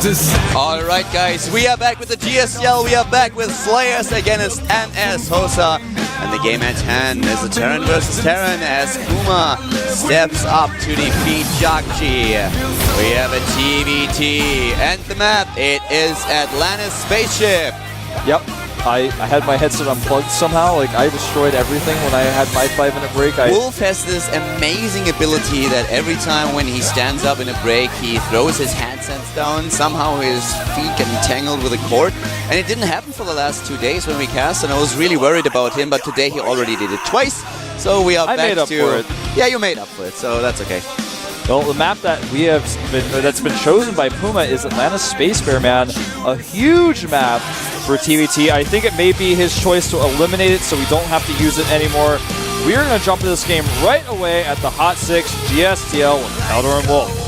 Alright guys, we are back with the GSTL, we are back with Slayers against NS Hosa. And the game at hand is a Terran versus Terran as Puma steps up to defeat Jagji. We have a TVT and the map, it is Atlantis Spaceship. Yep, I had my headset unplugged somehow, like I destroyed everything when I had my 5-minute break. Wolf has this amazing ability that every time when he stands up in a break, he throws his headsets down, somehow his feet get entangled with a cord. And it didn't happen for the last 2 days when we cast, and I was really worried about him, but today he already did it twice. So we are back made up for it. Yeah, you made up for it, so that's okay. Well, the map that that's been chosen by Puma is Atlantis Space Bear, man. A huge map for TVT. I think it may be his choice to eliminate it so we don't have to use it anymore. We are going to jump into this game right away at the Hot 6 GSTL with Powder and Wolf.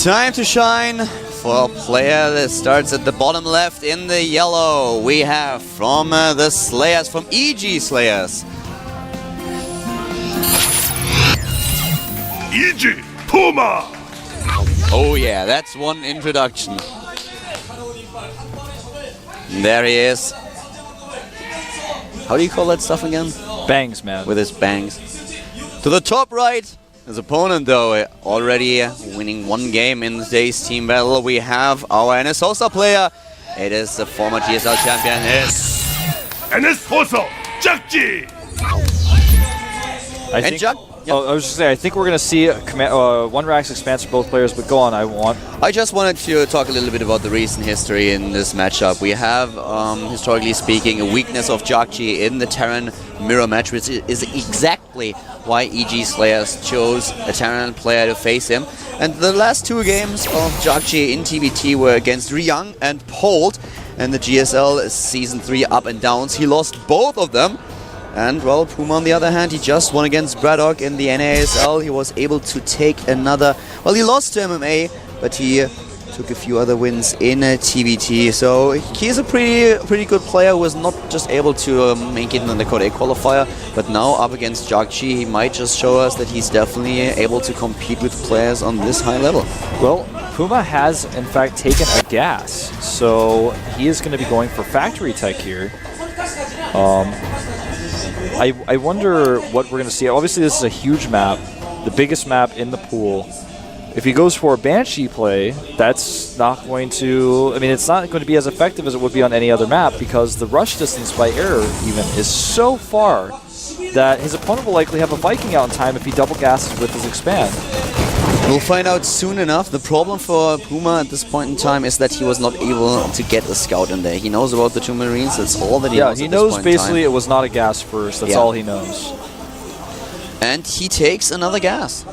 Time to shine for a player that starts at the bottom left in the yellow. We have from the Slayers, from EG Slayers. EG Puma! Oh yeah, that's one introduction. There he is. How do you call that stuff again? Bangs, man. With his bangs. To the top right, his opponent though, already winning one game in today's team battle. We have our NS Hosa player. It is the former GSL champion, NS Hosa, Jagji! I was just saying, I think we're going to see one Rax expanse for both players, but go on, I just wanted to talk a little bit about the recent history in this matchup. We have, historically speaking, a weakness of Jagji in the Terran mirror match, which is exactly why EG Slayers chose a Terran player to face him. And the last two games of Jagji in TVT were against Ryang and Polt, and the GSL Season 3 up and downs. He lost both of them. And, well, Puma, on the other hand, he just won against Braddock in the NASL. He was able to take another... Well, he lost to MMA, but he took a few other wins in TVT. So he's a pretty good player who was not just able to make it in the Code A qualifier, but now up against Jagji, he might just show us that he's definitely able to compete with players on this high level. Well, Puma has, in fact, taken a gas. So he is going to be going for Factory Tech here. I wonder what we're going to see. Obviously, this is a huge map, the biggest map in the pool. If he goes for a Banshee play, that's not going to... I mean, it's not going to be as effective as it would be on any other map because the rush distance by air even is so far that his opponent will likely have a Viking out in time if he double gasses with his expand. We'll find out soon enough. The problem for Puma at this point in time is that he was not able to get a scout in there. He knows about the two Marines, that's all that he knows. Yeah, he knows basically it was not a gas first, that's all he knows. And he takes another gas.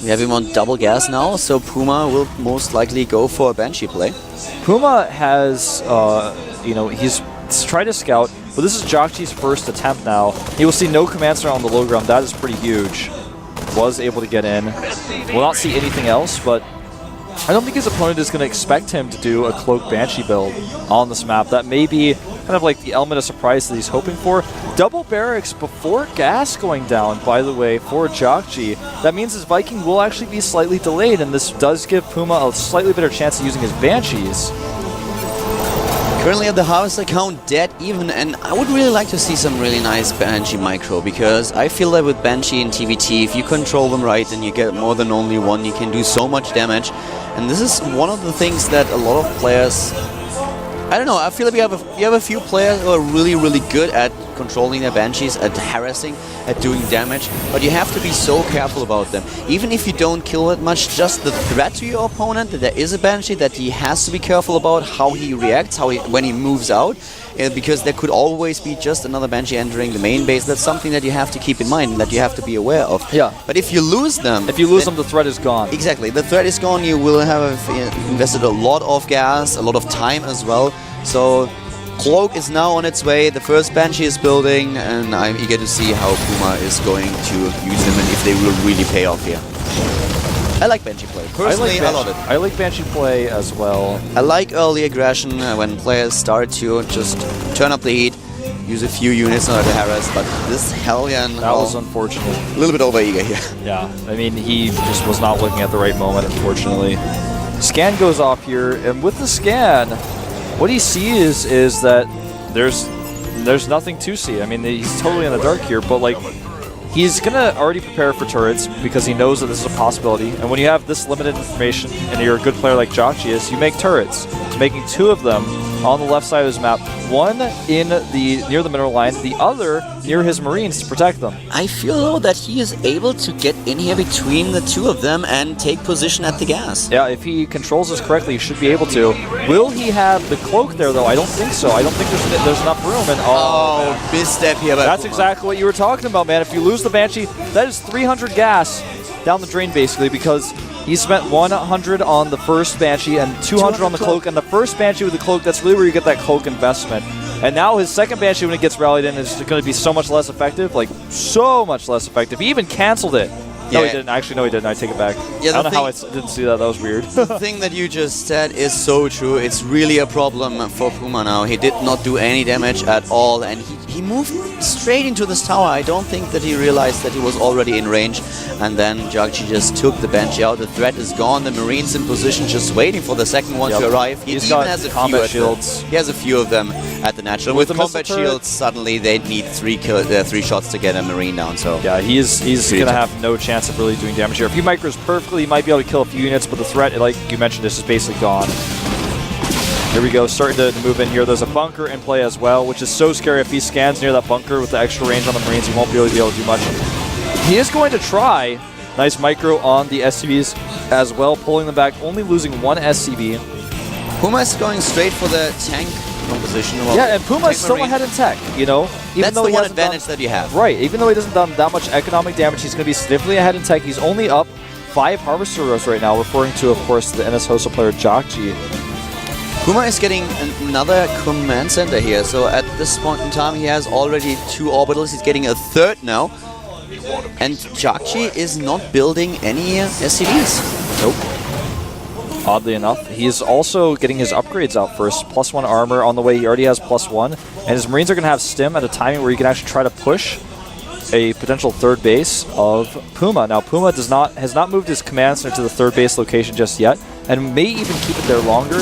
We have him on double gas now, so Puma will most likely go for a Banshee play. Puma has, he's tried to scout, but this is Jagji's first attempt now. He will see no command center on the low ground, that is pretty huge. Was able to get in. Will not see anything else, but I don't think his opponent is going to expect him to do a Cloak Banshee build on this map. That may be kind of like the element of surprise that he's hoping for. Double barracks before gas going down, by the way, for Jagji. That means his Viking will actually be slightly delayed, and this does give Puma a slightly better chance of using his Banshees. Currently at the harvest account dead even, and I would really like to see some really nice Banshee micro, because I feel that with Banshee and TVT, if you control them right and you get more than only one, you can do so much damage. And this is one of the things that a lot of players... I don't know, I feel like you have a few players who are really good at controlling their Banshees, at harassing, at doing damage, but you have to be so careful about them. Even if you don't kill it much, just the threat to your opponent that there is a Banshee, that he has to be careful about how he reacts, when he moves out, because there could always be just another Banshee entering the main base. That's something that you have to keep in mind, that you have to be aware of. Yeah. But if you lose them... If you lose them, the threat is gone. Exactly. The threat is gone. You will have invested a lot of gas, a lot of time as well. So Cloak is now on its way. The first Banshee is building, and I'm eager to see how Puma is going to use him and if they will really pay off here. I like Banshee play. Personally, I love it. I like Banshee play as well. I like early aggression when players start to just turn up the heat, use a few units in order to harass, but this Hellion... That was unfortunate. A little bit over-eager here. Yeah, I mean, he just was not looking at the right moment, unfortunately. Scan goes off here, and with the scan, what he sees is that there's nothing to see. I mean, he's totally in the dark here, but like, he's gonna already prepare for turrets because he knows that this is a possibility. And when you have this limited information and you're a good player like Jockey is, you make turrets. Making 2 of them on the left side of his map, one in near the mineral line, the other near his Marines to protect them. I feel though that he is able to get in here between the 2 of them and take position at the gas. Yeah, if he controls this correctly, he should be able to. Will he have the cloak there though? I don't think so. I don't think there's enough room. And misstep here. That's exactly what you were talking about, man. If you lose the Banshee, that is 300 gas down the drain basically, because he spent 100 on the first Banshee and 200 on the cloak, and the first Banshee with the cloak, that's really where you get that cloak investment. And now his second Banshee, when it gets rallied in, is going to be so much less effective, like so much less effective. He even canceled it. No, he didn't. Actually, no, he didn't. I take it back. Yeah, I don't know how I didn't see that. That was weird. The thing that you just said is so true. It's really a problem for Puma now. He did not do any damage at all, and he moved straight into this tower. I don't think that he realized that he was already in range, and then Jagchi just took the Banshee out. The threat is gone. The Marines in position, just waiting for the second one to arrive. He even has a combat shields. He has a few of them at the natural. With combat shields, suddenly they need 3 shots to get a Marine down. So yeah, he's going to have no chance of really doing damage here. If he micros perfectly, he might be able to kill a few units, but the threat, like you mentioned, this is basically gone. Here we go, starting to move in here. There's a bunker in play as well, which is so scary. If he scans near that bunker with the extra range on the Marines, he won't really be able to do much. He is going to try. Nice micro on the SCVs as well, pulling them back, only losing 1 SCV. Puma is going straight for the tank composition. Yeah, and Puma is still ahead in tech, you know? That's the one advantage that you have. Right, even though he doesn't done that much economic damage, he's going to be significantly ahead in tech. He's only up 5 Harvester rows right now, referring to, of course, the NS Hosa player Jockey. Puma is getting another command center here, so at this point in time he has already 2 orbitals. He's getting a 3rd now. And Jockey is not building any SCVs. Nope. Oddly enough, he's also getting his upgrades out first. +1 armor on the way. He already has +1. And his Marines are going to have stim at a timing where he can actually try to push a potential 3rd base of Puma. Now, Puma has not moved his command center to the 3rd base location just yet, and may even keep it there longer.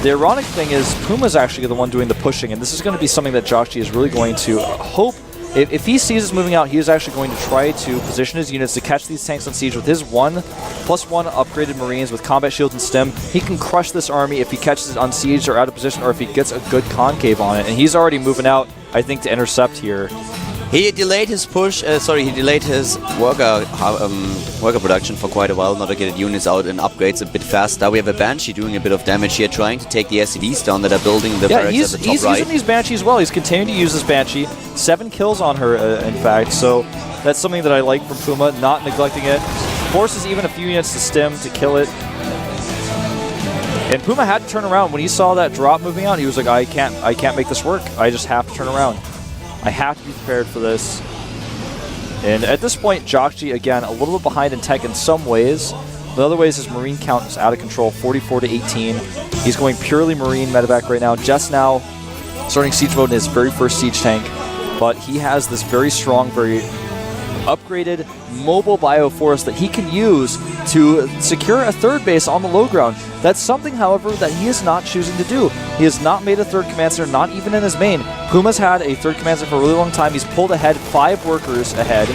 The ironic thing is, Puma's actually the one doing the pushing, and this is going to be something that Jockey is really going to hope. If he sees us moving out, he is actually going to try to position his units to catch these tanks on siege with his +1 upgraded Marines with combat shields and stim. He can crush this army if he catches it on siege or out of position, or if he gets a good concave on it. And he's already moving out, I think, to intercept here. He delayed his push, he delayed his worker production for quite a while, not to get units out and upgrades a bit fast. Now we have a Banshee doing a bit of damage here, trying to take the SCVs down that are building the barracks at the top he's right. Using these Banshees well. He's continuing to use this Banshee. 7 kills on her, in fact, so that's something that I like from Puma, not neglecting it. Forces even a few units to stim to kill it. And Puma had to turn around. When he saw that drop moving out, he was like, I can't make this work. I just have to turn around. I have to be prepared for this. And at this point, Jockey, again, a little bit behind in tech in some ways. In other ways, his Marine count is out of control, 44 to 18. He's going purely Marine medevac right now, just now starting siege mode in his very first siege tank. But he has this very strong, very upgraded mobile bioforce that he can use to secure a 3rd base on the low ground. That's something, however, that he is not choosing to do. He has not made a 3rd command center, not even in his main. Puma's had a 3rd command center for a really long time. He's pulled ahead 5 workers ahead,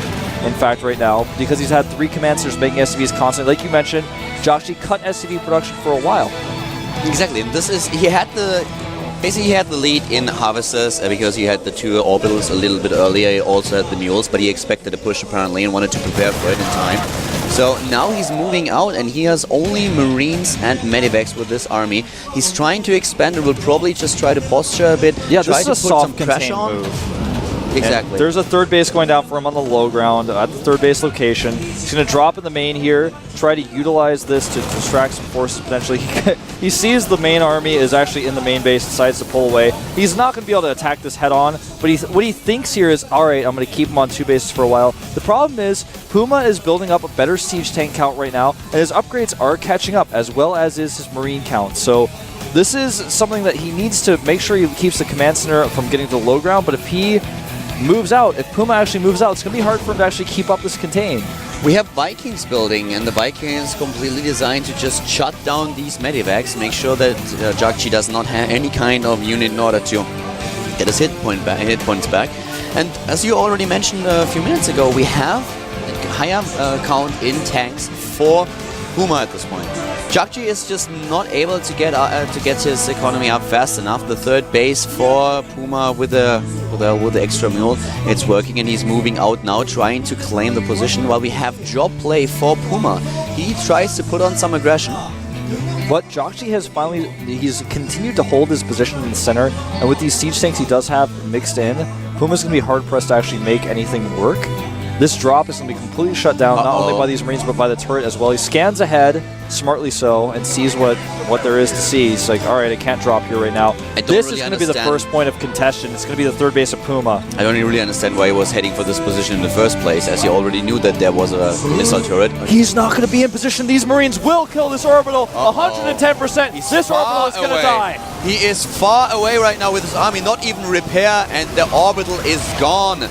in fact, right now, because he's had 3 command centers making SCVs constantly. Like you mentioned, Jockey cut SCV production for a while. Exactly, and this is, he had the lead in harvesters because he had the 2 orbitals a little bit earlier. He also had the mules, but he expected a push apparently and wanted to prepare for it in time. So now he's moving out and he has only Marines and Medivacs with this army. He's trying to expand and will probably just try to posture a bit. Yeah, try this is to a put soft some pressure contain on. move. Exactly. And there's a third base going down for him on the low ground at the third base location. He's going to drop in the main here, try to utilize this to distract some forces potentially. He sees the main army is actually in the main base, decides to pull away. He's not going to be able to attack this head on, but what he thinks here is, all right, I'm going to keep him on 2 bases for a while. The problem is Puma is building up a better siege tank count right now, and his upgrades are catching up, as well as is his marine count. So this is something that he needs to make sure he keeps the command center from getting to the low ground, but if he moves out, if Puma actually moves out, it's going to be hard for him to actually keep up this contain. We have Vikings building, and the Vikings completely designed to just shut down these medivacs, make sure that Jakchi does not have any kind of unit in order to get his hit points back. And as you already mentioned a few minutes ago, we have a higher count in tanks for Puma at this point. Jakchi is just not able to get his economy up fast enough. The third base for Puma with the extra mule, it's working, and he's moving out now, trying to claim the position while we have job play for Puma. He tries to put on some aggression. But Jakchi has he's continued to hold his position in the center, and with these siege tanks he does have mixed in, Puma's going to be hard-pressed to actually make anything work. This drop is going to be completely shut down, not only by these Marines, but by the turret as well. He scans ahead, smartly so, and sees what there is to see. He's like, all right, I can't drop here right now. This is going to be the first point of contention. It's going to be the third base of Puma. I don't really understand why he was heading for this position in the first place, as he already knew that there was a missile turret. He's not going to be in position. These Marines will kill this orbital 110%. This orbital is going to die. He is far away right now with his army, not even repair, and the orbital is gone.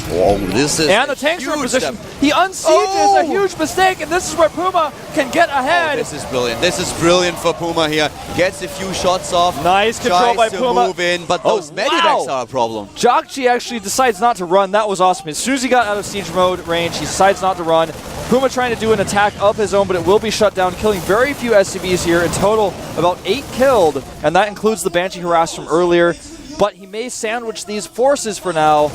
Oh, this is and the tanks are in position. He unsieges a huge mistake, and this is where Puma can get ahead. This is brilliant. This is brilliant for Puma here. Gets a few shots off. Nice control by Puma. Move in, but those medivacs are a problem. Jakchi actually decides not to run. That was awesome. As soon as he got out of siege mode range, he decides not to run. Puma trying to do an attack of his own, but it will be shut down, killing very few SCVs here. In total, about 8 killed, and that includes the Banshee harass from earlier. But he may sandwich these forces for now.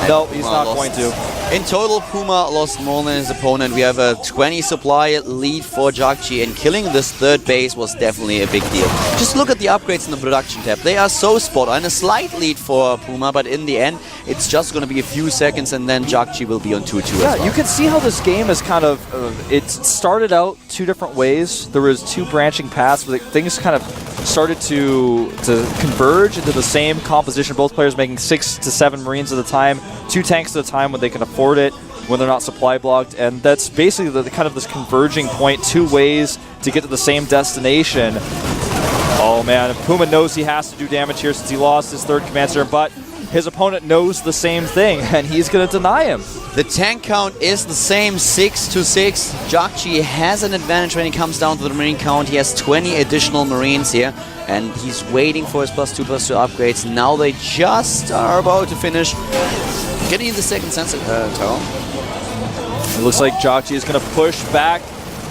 No, he's not going to. In total, Puma lost more than his opponent. We have a 20 supply lead for Jakchi, and killing this third base was definitely a big deal. Just look at the upgrades in the production tab. They are so spot on. A slight lead for Puma, but in the end, it's just going to be a few seconds, and then Jakchi will be on 2-2 as well. You can see how this game is kind of... it started out 2 different ways. There was 2 branching paths, but things kind of started to converge into the same composition. Both players making 6 to 7 Marines at a time, 2 tanks at a time when they can afford it, when they're not supply blocked, and that's basically the kind of this converging point, 2 ways to get to the same destination. Oh man, Puma knows he has to do damage here since he lost his third command center, but his opponent knows the same thing, and he's going to deny him. The tank count is the same, 6 to 6. Jakchi has an advantage when it comes down to the Marine count. He has 20 additional Marines here, and he's waiting for his +2/+2 upgrades. Now they just are about to finish. Getting in the second sensor tower. It looks like Jakchi is going to push back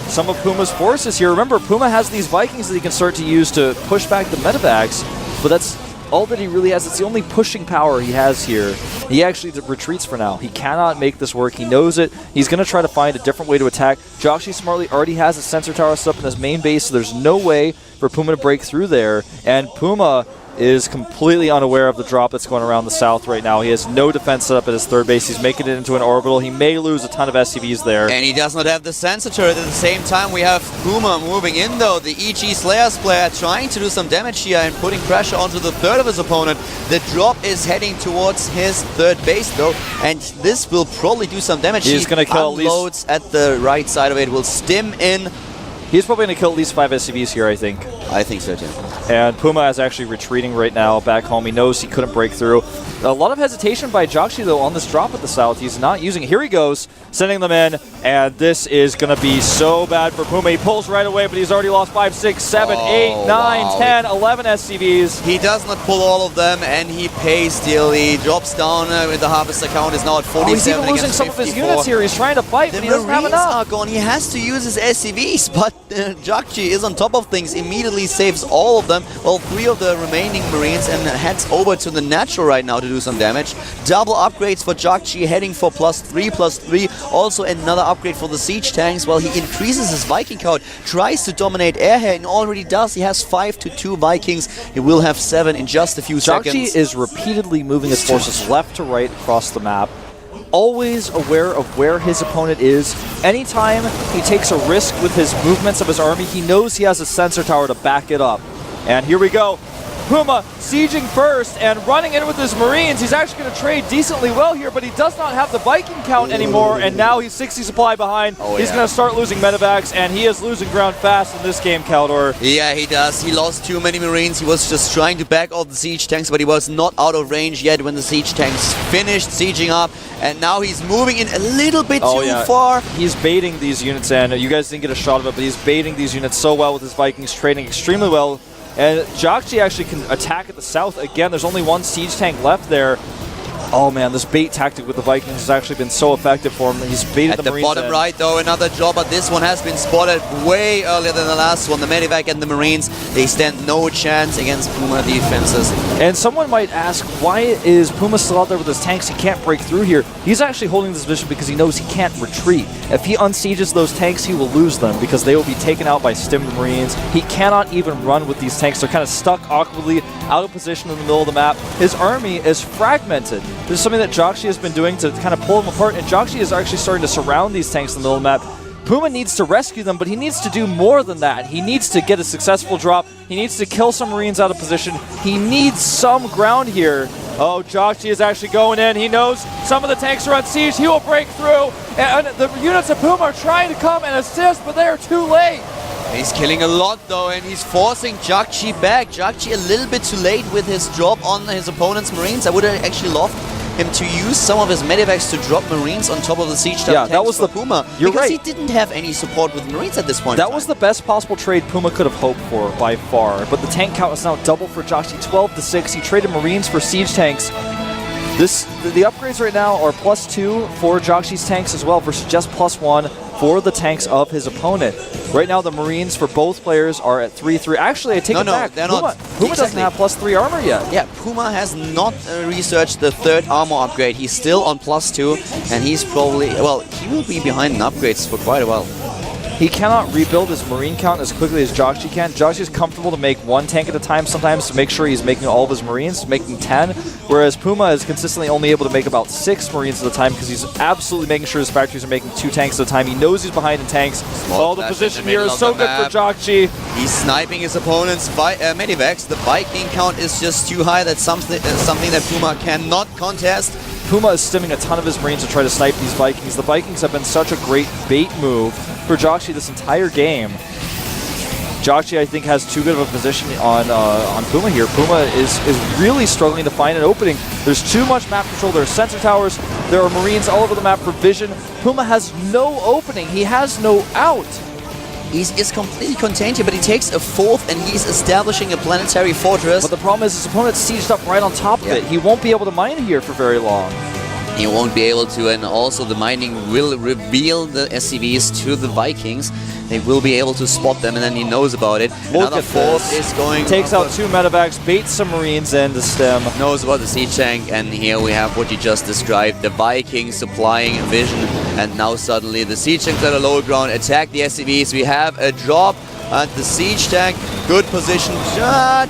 some of Puma's forces here. Remember, Puma has these Vikings that he can start to use to push back the medevacs, but that's all that he really has. It's the only pushing power he has here. He actually retreats for now. He cannot make this work. He knows it. He's going to try to find a different way to attack. Jakchi smartly already has a sensor tower set up in his main base, so there's no way for Puma to break through there. And Puma is completely unaware of the drop that's going around the south right now. He has no defense set up at his third base. He's making it into an orbital. He may lose a ton of SCVs there. And he does not have the sensor turret. At the same time, we have Puma moving in, though. The EG Slayers player trying to do some damage here and putting pressure onto the third of his opponent. The drop is heading towards his third base, though, and this will probably do some damage. He's going to kill unloads at the right side of it. Will stim in. He's probably going to kill at least 5 SCVs here, I think. I think so, too. And Puma is actually retreating right now back home. He knows he couldn't break through. A lot of hesitation by Jakchi, though, on this drop at the south. He's not using it. Here he goes, sending them in, and this is going to be so bad for Puma. He pulls right away, but he's already lost 5, 6, 7, 8, 9, 10, 11 SCVs. He does not pull all of them, and he pays dearly. Drops down with the harvester count is now at 47. He's even losing some of his units here. He's trying to fight, but he doesn't have enough. Are gone. He has to use his SCVs, but Jakchi is on top of things, immediately saves all of them. them. Well, 3 of the remaining Marines, and heads over to the natural right now to do some damage. Double upgrades for Jagchi, heading for +3/+3. Also another upgrade for the siege tanks. Well, he increases his Viking count, tries to dominate airhead, and already does. He has 5-2 Vikings. He will have 7 in just a few seconds. Jagchi is repeatedly moving his forces left to right across the map, always aware of where his opponent is. Anytime he takes a risk with his movements of his army, he knows he has a sensor tower to back it up. And here we go. Puma sieging first and running in with his Marines. He's actually going to trade decently well here, but he does not have the Viking count anymore, and now he's 60 supply behind. He's going to start losing medevacs, and he is losing ground fast in this game, Kaldor. Yeah, he does. He lost too many Marines. He was just trying to back off the siege tanks, but he was not out of range yet when the siege tanks finished sieging up, and now he's moving in a little bit too far. He's baiting these units in. You guys didn't get a shot of it, but he's baiting these units so well with his Vikings, trading extremely well. And Jagchi actually can attack at the south again. There's only 1 siege tank left there. Oh man, this bait tactic with the Vikings has actually been so effective for him. He's baited the Marines. At the bottom right, though, another job, but this one has been spotted way earlier than the last one. The medevac and the Marines, they stand no chance against Puma defenses. And someone might ask, why is Puma still out there with his tanks? He can't break through here. He's actually holding this position because he knows he can't retreat. If he unsieges those tanks, he will lose them because they will be taken out by stimmed Marines. He cannot even run with these tanks. They're kind of stuck awkwardly out of position in the middle of the map. His army is fragmented. This is something that Jagchi has been doing to kind of pull them apart, and Jagchi is actually starting to surround these tanks in the middle of the map. Puma needs to rescue them, but he needs to do more than that. He needs to get a successful drop. He needs to kill some Marines out of position. He needs some ground here. Oh, Jagchi is actually going in. He knows some of the tanks are on siege. He will break through, and the units of Puma are trying to come and assist, but they are too late. He's killing a lot, though, and he's forcing Jagchi back. Jagchi a little bit too late with his drop on his opponent's Marines. I would have actually loved him to use some of his medevacs to drop Marines on top of the siege tank. Yeah, that was the Puma. You're because right. he didn't have any support with Marines at this point. That was the best possible trade Puma could have hoped for by far. But the tank count is now double for Jagchi, 12-6. He traded Marines for siege tanks. The upgrades right now are +2 for Jagchi's tanks as well versus just +1 for the tanks of his opponent. Right now, the Marines for both players are at 3-3. Actually, I take it back. They're Puma not. doesn't have +3 armor yet. Yeah, Puma has not researched the 3rd armor upgrade. He's still on +2, and he's probably, well, he will be behind in upgrades for quite a while. He cannot rebuild his Marine count as quickly as Jagchi can. Jagchi is comfortable to make 1 tank at a time sometimes to make sure he's making all of his Marines, making 10, whereas Puma is consistently only able to make about 6 Marines at a time because he's absolutely making sure his factories are making 2 tanks at a time. He knows he's behind in tanks. Oh, the position here is so good for Jagchi. He's sniping his opponent's medevacs. The Viking count is just too high. That's something that Puma cannot contest. Puma is stimming a ton of his Marines to try to snipe these Vikings. The Vikings have been such a great bait move for Jagchi this entire game. Jagchi, I think, has too good of a position on Puma here. Puma is really struggling to find an opening. There's too much map control. There are sensor towers. There are Marines all over the map for vision. Puma has no opening. He has no out. He's completely contained here, but he takes a 4th, and he's establishing a planetary fortress. But the problem is his opponent's sieged up right on top of it. He won't be able to mine here for very long. He won't be able to, and also the mining will reveal the SCVs to the Vikings. They will be able to spot them, and then he knows about it. Another 4th is going... Takes out 2 medevacs, baits some Marines in to stem. Knows about the siege tank, and here we have what you just described. The Vikings supplying vision, and now suddenly the siege tanks at a lower ground attack the SCVs. We have a drop at the siege tank. Good position,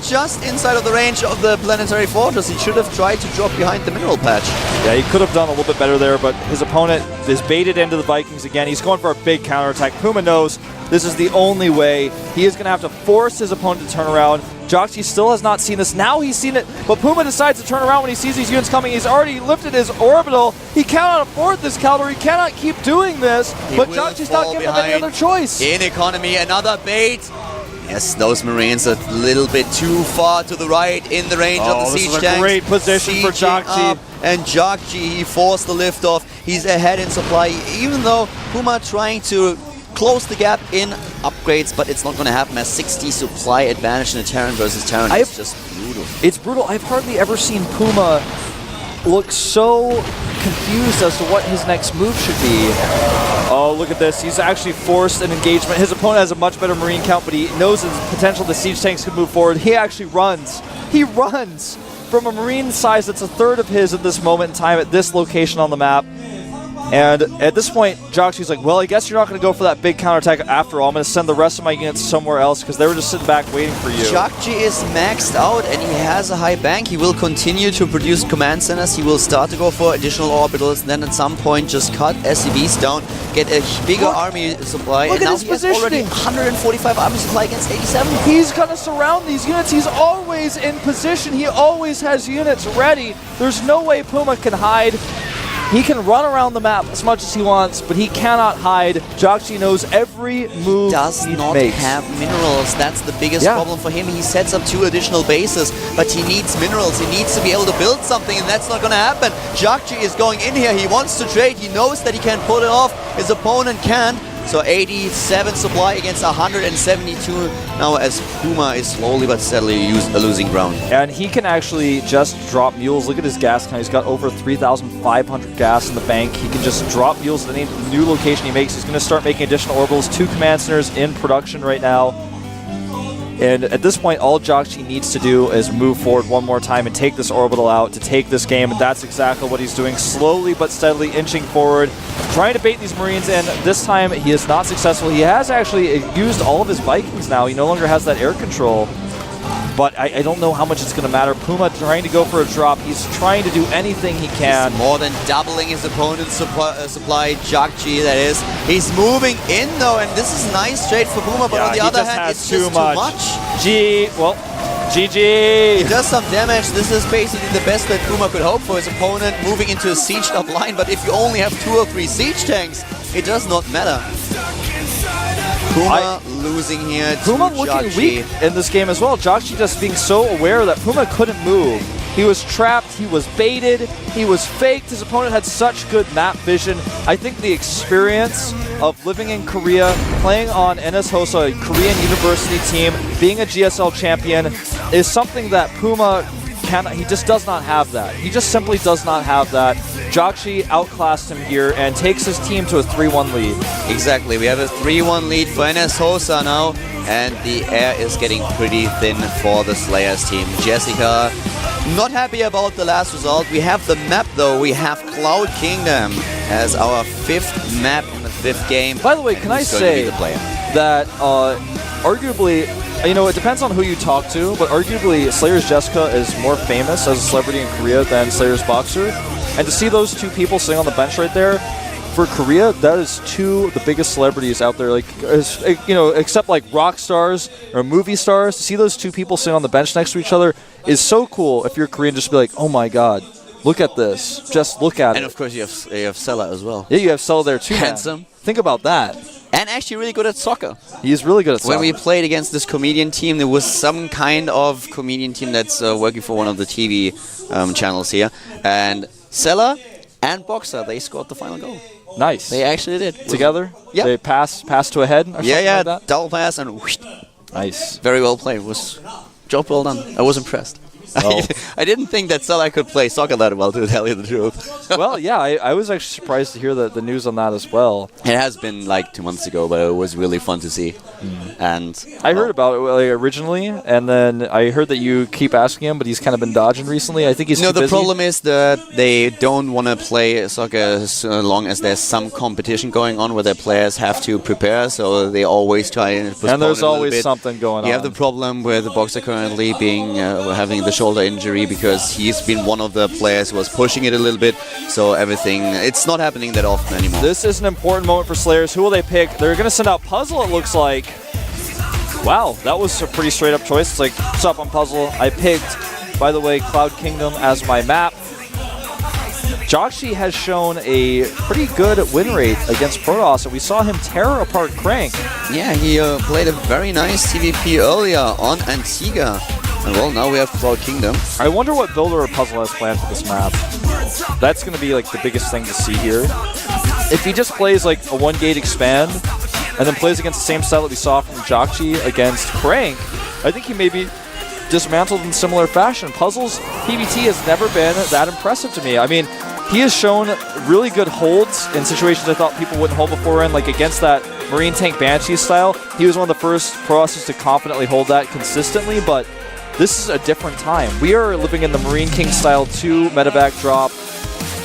just inside of the range of the planetary fortress. He should have tried to drop behind the mineral patch. Yeah, he could have done a little bit better there, but his opponent is baited into the Vikings again. He's going for a big counterattack. Puma knows this is the only way. He is going to have to force his opponent to turn around. Jagchi still has not seen this. Now he's seen it, but Puma decides to turn around when he sees these units coming. He's already lifted his orbital. He cannot afford this, Kaldor. He cannot keep doing this, but Jagchi's not giving him any other choice. In economy, another bait. Yes, those Marines are a little bit too far to the right in the range of the siege tanks. This is a great position for Jagchi. And Jagchi, he forced the liftoff. He's ahead in supply, even though Puma trying to close the gap in upgrades, but it's not going to happen as 60 supply advantage in a Terran versus Terran. It's just brutal. It's brutal. I've hardly ever seen Puma look so confused as to what his next move should be. Oh, look at this. He's actually forced an engagement. His opponent has a much better Marine count, but he knows his potential the siege tanks could move forward. He actually runs. He runs from a Marine size that's a third of his at this moment in time at this location on the map. And at this point, Joxy's like, well, I guess you're not going to go for that big counterattack after all. I'm going to send the rest of my units somewhere else because they were just sitting back waiting for you. Joxy is maxed out and he has a high bank. He will continue to produce command centers. He will start to go for additional orbitals and then at some point just cut SCVs down, get a bigger army supply. Look and at now his he has positioning. already 145 army supply against 87. He's going to surround these units. He's always in position. He always has units ready. There's no way Puma can hide. He can run around the map as much as he wants, but he cannot hide. Joxy knows every move does he not makes. have minerals. That's the biggest problem for him. He sets up 2 additional bases, but he needs minerals. He needs to be able to build something, and that's not going to happen. Joxy is going in here. He wants to trade. He knows that he can pull it off. His opponent can't. So 87 supply against 172 now as Puma is slowly but steadily losing ground. And he can actually just drop mules. Look at his gas count. He's got over 3,500 gas in the bank. He can just drop mules at any new location he makes. He's going to start making additional orbitals. 2 command centers in production right now. And at this point, all Joxy needs to do is move forward one more time and take this orbital out to take this game. And that's exactly what he's doing, slowly but steadily inching forward, trying to bait these Marines in. This time, he is not successful. He has actually used all of his Vikings now. He no longer has that air control. But I don't know how much it's going to matter. Puma trying to go for a drop. He's trying to do anything he can. He's more than doubling his opponent's supply. Joxy, that is. He's moving in, though, and this is a nice trade for Puma, but on the other hand, it's just too much. GG. He does some damage. This is basically the best that Puma could hope for his opponent, moving into a sieged-up line, but if you only have 2 or 3 siege tanks, it does not matter. Puma losing here to Puma looking Joxy. weak in this game as well. Joxy just being so aware that Puma couldn't move. He was trapped, he was baited, he was faked. His opponent had such good map vision. I think the experience of living in Korea, playing on NS Hosa, a Korean university team, being a GSL champion, is something that Puma cannot, he just does not have that. He just simply does not have that. Joxy outclassed him here and takes his team to a 3-1 lead. Exactly, we have a 3-1 lead for NS Hosa now, and the air is getting pretty thin for the Slayers team. Jessica, not happy about the last result. We have the map though, we have Cloud Kingdom as our 5th map in the 5th game. By the way, can I say that arguably, you know, it depends on who you talk to, but arguably Slayer's Jessica is more famous as a celebrity in Korea than Slayer's Boxer. And to see those 2 people sitting on the bench right there, for Korea, that is 2 of the biggest celebrities out there. Like, you know, except like rock stars or movie stars, to see those 2 people sitting on the bench next to each other is so cool. If you're Korean, just be like, oh my god, look at this. Just look at it. And of course you have Sella as well. Yeah, you have Sella there too. Handsome. Man. Think about that. And actually really good at soccer. He's really good at soccer. When we played against this comedian team, there was some kind of comedian team that's working for one of the TV channels here. And Sella and Boxer, they scored the final goal. Nice. They actually did. Together? Yeah. They pass to a head or something like that? Double pass and whoosh. Nice. Very well played. Job well done. I was impressed. Oh. I didn't think that Salah could play soccer that well, to tell you the truth. Well, yeah, I was actually surprised to hear the news on that as well. It has been like 2 months ago, but it was really fun to see. And I heard about it originally, and then I heard that you keep asking him, but he's kind of been dodging recently. I think he's too busy. The problem is that they don't want to play soccer as long as there's some competition going on where their players have to prepare, so they always try and postpone and there's it a little always bit. Something going on. You have the problem with the Boxer currently being having the shoulder injury because he's been one of the players who was pushing it a little bit, so it's not happening that often anymore. This is an important moment for Slayers. Who will they pick? They're going to send out Puzzle, it looks like. Wow, that was a pretty straight up choice. It's like, what's up, I'm Puzzle. I picked, by the way, Cloud Kingdom as my map. Joxy has shown a pretty good win rate against Protoss, and we saw him tear apart Crank. Yeah, he played a very nice TVP earlier on Antigua. And well, now we have Cloud Kingdom. I wonder what Builder or Puzzle has planned for this map. That's going to be like the biggest thing to see here. If he just plays like a 1-gate expand, and then plays against the same style that we saw from Joxy against Crank, I think he may be dismantled in similar fashion. Puzzle's PBT has never been that impressive to me. I mean, he has shown really good holds in situations I thought people wouldn't hold before in, like against that Marine Tank Banshee style. He was one of the first pro wrestlers to confidently hold that consistently, but this is a different time. We are living in the Marine King style 2 medevac drop,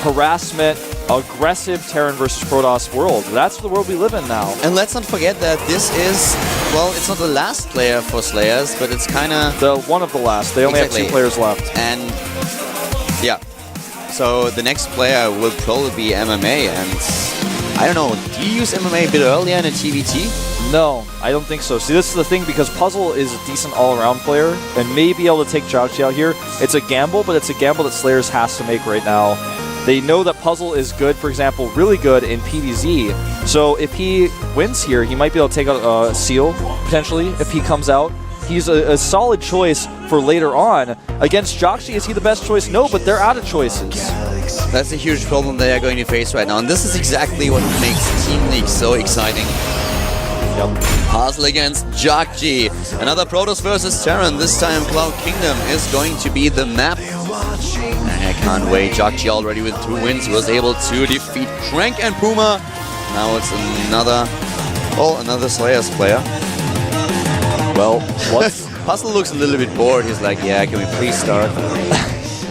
harassment, aggressive Terran versus Protoss world. That's the world we live in now. And let's not forget that this is, well, it's not the last player for Slayers, but it's kind of... One of the last. They only have 2 players left. And, yeah. So the next player will probably be MMA, and I don't know, do you use MMA a bit earlier in a TVT? No, I don't think so. See, this is the thing, because Puzzle is a decent all-around player and may be able to take Jiaoqi out here. It's a gamble, but it's a gamble that Slayers has to make right now. They know that Puzzle is good, for example, really good in PvZ. So if he wins here, he might be able to take out Seal, potentially, if he comes out. He's a solid choice for later on. Against Jiaoqi, is he the best choice? No, but they're out of choices. That's a huge problem they are going to face right now. And this is exactly what makes Team League so exciting. Yep. Puzzle against Jiaoqi. Another Protoss versus Terran. This time Cloud Kingdom is going to be the map. And I can't wait. Jiaoqi already with 2 wins was able to defeat Crank and Puma. Now it's another Slayers player. Well, Puzzle looks a little bit bored. He's like, yeah, can we please start?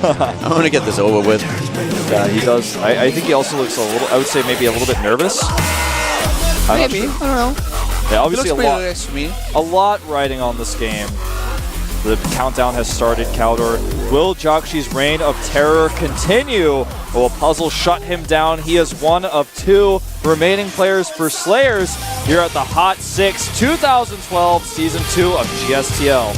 I want to get this over with. Yeah, he does. I think he also looks a little, I would say maybe a little bit nervous. Maybe, I don't know. Yeah, obviously a lot riding on this game. The countdown has started, Caldor. Will Jiaoqi's reign of terror continue? Will Puzzle shut him down? He is one of 2 remaining players for Slayers here at the Hot 6 2012 Season 2 of GSTL.